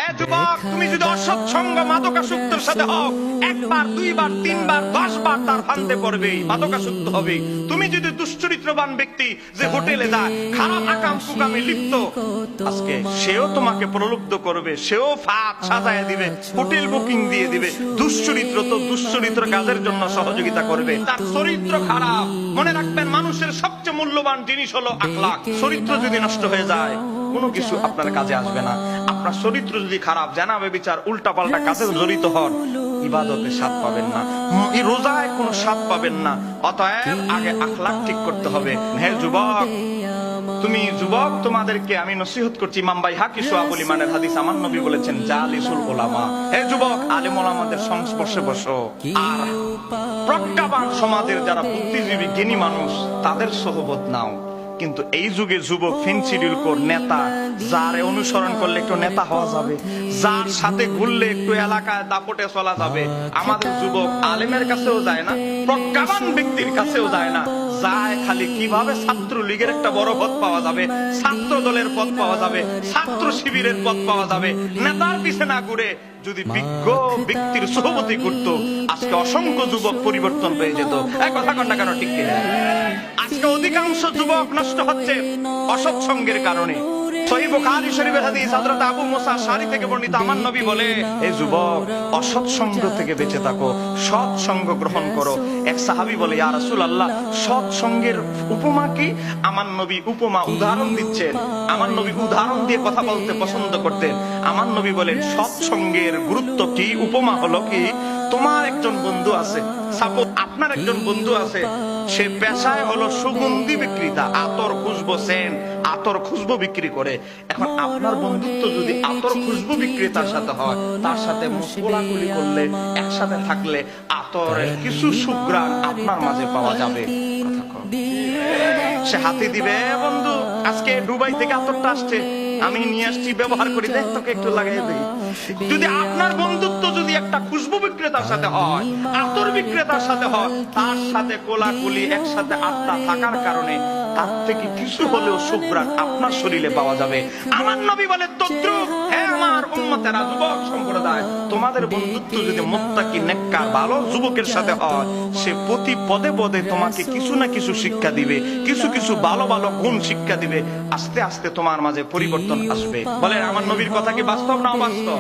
হ্যাঁ যুবক, তুমি যদি অসৎসঙ্গ মাদকাসক্তের সাথে হও, একবার, দুইবার, তিনবার, 10 বার তার ফান্দে পড়বে, মাদকাসক্ত হবে। তুমি যদি দুশ্চরিত্রবান ব্যক্তি যে হোটেলে যায়, খারাপ আকাম কুকামে লিপ্ত, আজকে সেও তোমাকে প্রলুব্ধ করবে, সেও ফাঁদ সাজায় দিবে, হোটেল বুকিং দিয়ে দিবে। দুশ্চরিত্র তো দুশ্চরিত্র কাজের জন্য সহযোগিতা করবে, তার চরিত্র খারাপ। মনে রাখবেন, মানুষের সবচেয়ে মূল্যবান জিনিস হলো আখলাক। চরিত্র যদি নষ্ট হয়ে যায়, কোনো কিছু আপনার কাজে আসবে না। আপনার চরিত্র যদি খারাপ, জানা বেবিচার, উল্টা পাল্টা কাজে জড়িত হন, ইবাদতে স্বাদ পাবেন না, এই রোজায় কোনো স্বাদ পাবেন না। অতএব আগে আখলাক ঠিক করতে হবে। হে যুবক, তুমি যুবক, তোমাদেরকে আমি নসিহত করছি। ইমাম বাইহাকি সোয়াবুল ঈমানের হাদিস, আমার নবী বলেছেন, জালিসুল উলামা। হে যুবক, আলেম ওলামাদের সংস্পর্শে বসো। আর প্রজ্ঞাবান সমাজের যারা বুদ্ধিজীবী জ্ঞানী মানুষ, তাদের সোহবত নাও। কিন্তু এই যুগে যুবক ফেন্সিডিল কোর নেতা, যারে অনুসরণ করলে একটু নেতা হওয়া যাবে, যার সাথে ঘুরলে একটু এলাকায় দাপটে চলা যাবে। আমাদের যুবক আলেমের কাছেও যায় না, প্রজ্ঞাবান ব্যক্তির কাছেও যায় না, যায় খালি কিভাবে ছাত্র লীগের একটা বড় পদ পাওয়া যাবে, ছাত্র দলের পদ পাওয়া যাবে, ছাত্র শিবিরের পদ পাওয়া যাবে। নেতার পিছে না ঘুরে যদি বিজ্ঞ ব্যক্তির সোহবতি করতো, আজকে অসংখ্য যুবক পরিবর্তন হয়ে যেত। এক কথা কন না কেন, ঠিক কিনা? আজকে অধিকাংশ যুবক নষ্ট হচ্ছে অসৎ সঙ্গের কারণে। সহিহ বুখারী শরীফের হাদিস, হযরত আবু মুসা আশআরী থেকে বর্ণিত, আমার নবী বলে, এই যুবক, অসৎ সঙ্গ থেকে বেঁচে থাকো, সৎ সঙ্গ গ্রহণ করো। এক সাহাবী বলে, ইয়া রাসূলুল্লাহ, সৎ সঙ্গের উপমা কি? আমার নবী উপমা, উদাহরণ দিচ্ছেন। আমার নবী উদাহরণ দিয়ে কথা বলতে পছন্দ করতেন। আমার নবী বলেন, সৎ সঙ্গের গুরুত্ব কি? উপমা হলো কি, তোমার একজন বন্ধু আছে, সাপোজ আপনার একজন বন্ধু আছে, সে পেশায় হলো সুগন্ধি বিক্রেতা, আতর খুশবু, সেন্ট, আতর খুশবু বিক্রি করে। এখন আপনার বন্ধুত্ব যদি আতর খুশবু বিক্রেতার সাথে হয়, তার সাথে কোলাকুলি করলে, একসাথে থাকলে আতরের কিছু সুঘ্রাণ আপনার মাঝে পাওয়া যাবে। সে হাতে দিবে, বন্ধু আজকে দুবাই থেকে আতরটা আসছে, আমি নিয়ে আসছি, ব্যবহার করি, দেখ তোকে একটু লাগাই দেই। যদি আপনার বন্ধুত্ব যদি একটা খুশবু বিক্রেতার সাথে হয়, আতর বিক্রেতার সাথে হয়, তার সাথে কোলাকুলি, একসাথে আত্মা থাকার কারণে তার থেকে কিছু হলেও সুঘ্রাণ আপনার শরীরে পাওয়া যাবে। আমার নবী বলে, তদ্রুপ হে আমার উম্মতেরা, যুবক সম্প্রদায়, তোমাদের বন্ধুত্ব যদি মুত্তাকি নেককার ভালো যুবকের সাথে হয়, সে প্রতি পদে পদে তোমাকে কিছু না কিছু শিক্ষা দিবে, কিছু কিছু ভালো ভালো গুণ শিক্ষা দিবে। আস্তে আস্তে তোমার মাঝে পরিবর্তন আসবে। বলে, আমার নবীর কথা কি বাস্তব না অবাস্তব?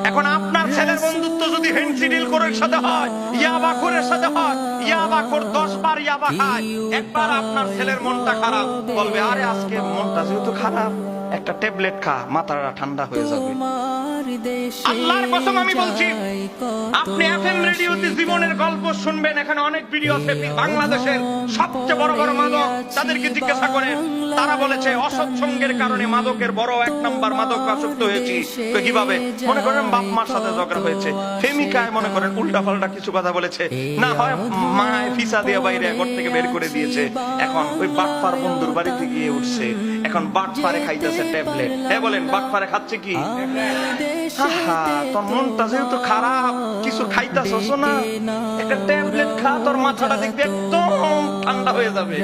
এখন আপনার ছেলের বন্ধুত্ব যদি ফেন্সিডিল কোরের সাথে হয়, ইয়াবা কোরের সাথে হয়, ইয়াবা কোর 10 বার ইয়াবা খায়, একবার আপনার ছেলের মনটা খারাপ, বলবে, আরে আজকে মনটা যেহেতু খারাপ, একটা ট্যাবলেট খা, মাথাটা ঠান্ডা হয়ে যাবে। আল্লাহর কসম আমি বলছি, আপনি এফএম রেডিওতে জীবনের গল্প শুনবেন, এখানে অনেক ভিডিও আছে। বাংলাদেশের সবচেয়ে বড় বড় মাদক, তাদেরকে জিজ্ঞাসা করেন, তারা বলেছে অসৎ সঙ্গের কারণে মাদকের বড় 1 নম্বর মাদক আসক্ত হয়েছি। কিভাবে? মনে করেন বাপ মার সাথে ঝগড়া হয়েছে, প্রেমিকায় মনে করেন উল্টা পাল্টা কিছু কথা বলেছে, না হয় মায় ফিসা দিয়ে বাইরে ঘর থেকে বের করে দিয়েছে, এখন ওই বাটপার বন্ধুর বাড়িতে গিয়ে উঠছে, এখন বাটপারে খাইতেছে ট্যাবলেট। হ্যাঁ বলেন, বাটপারে খাচ্ছে কি? তোর মনটা যেহেতু খারাপ, কিছু খাইতেছস না, একটা ট্যাবলেট খা, তোর মাথাটা দেখবি একদম ঠান্ডা হয়ে যাবে।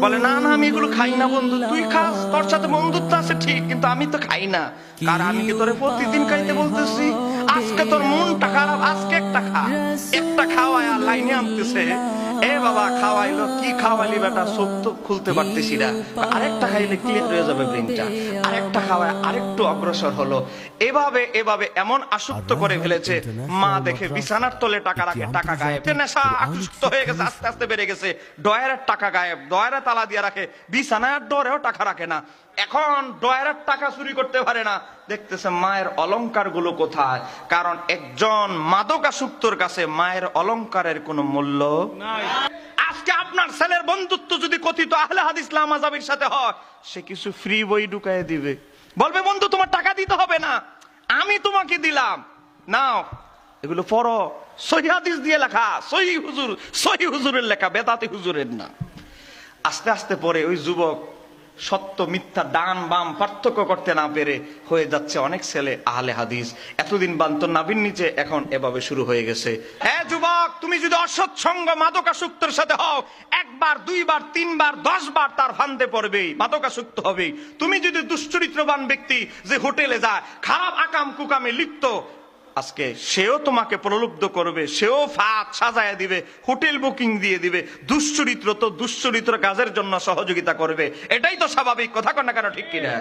বলে, না না, আমি এগুলো খাই না বন্ধু, তুই খাস, তোর সাথে বন্ধুত্ব আছে ঠিক, কিন্তু আমি তো খাই না। কারণ আমি কি তোরে প্রতিদিন খাইতে বলতেছি? আজকে তোর মনটা খারাপ, আজকে একটা খা। একটা খাওয়ায় আর লাইনে আনতেছে, এ বাবা খাওয়াইলো, কি খাওয়াইলি বেটা, চোখ তো খুলতে পারতেছি না, আরেকটা খাইলে ক্লিয়ার হয়ে যাবে ব্রেনটা, আরেকটা খাওয়ায় আরেকটু অগ্রসর হলো। এভাবে এভাবে এমন আসক্ত করে ফেলেছে, মা দেখে বিছানার তলে টাকা রাখে, টাকা গায়েব। নেশা আসক্ত হয়ে গেছে, আস্তে আস্তে বেড়ে গেছে, ডয়ারের টাকা গায়েব, ডয়ারে তালা দিয়ে রাখে, বিছানার ডরেও টাকা রাখে না। এখন ডয়ারের টাকা চুরি করতে পারে না, দেখতেছে মায়ের অলংকার গুলো কোথায়। কারণ একজন মাদকাসক্তর কাছে মায়ের অলংকারের কোনো মূল্য নাই। আজকে আপনার ছেলের বন্ধুত্ব যদি কথিত আহলে হাদিস মাযহাবের সাথে হয়, সে কিছু ফ্রি বই ঢুকায় দিবে, বলবে, বন্ধু তোমার টাকা দিতে হবে না, আমি তোমাকে দিলাম, নাও এগুলো পড়ো, সহিহ হাদিস দিয়ে লেখা, সহিহ হুজুরের লেখা, বেদাতি হুজুরের না। আস্তে আস্তে পরে ওই যুবক সত্য মিথ্যা, ডান বাম পার্থক্য করতে না পেরে হয়ে যাচ্ছে অনেক ছেলে আহলে হাদিস। এতদিন বান্ত নাভির নিচে, এখন এভাবে শুরু হয়ে গেছে। হ্যাঁ যুবক, হক তুমি যদি অসৎসঙ্গ মাদকাসক্তের সাথে হও, একবার দুইবার তিনবার 10 বার তার ফান্দে পড়বে, মাদকাসক্ত হবে। তুমি যদি দুশ্চরিত্রবান ব্যক্তি যে হোটেলে যায়, খারাপ আকাম কুকামে লিপ্ত, আজকে সেও তোমাকে প্রলুব্ধ করবে, সেও ফাঁদ সাজায় দিবে, হোটেল বুকিং দিয়ে দিবে। দুশ্চরিত্র তো দুশ্চরিত্র কাজের জন্য সহযোগিতা করবে, এটাই তো স্বাভাবিক। কথা কন না কেন, ঠিক কিনা?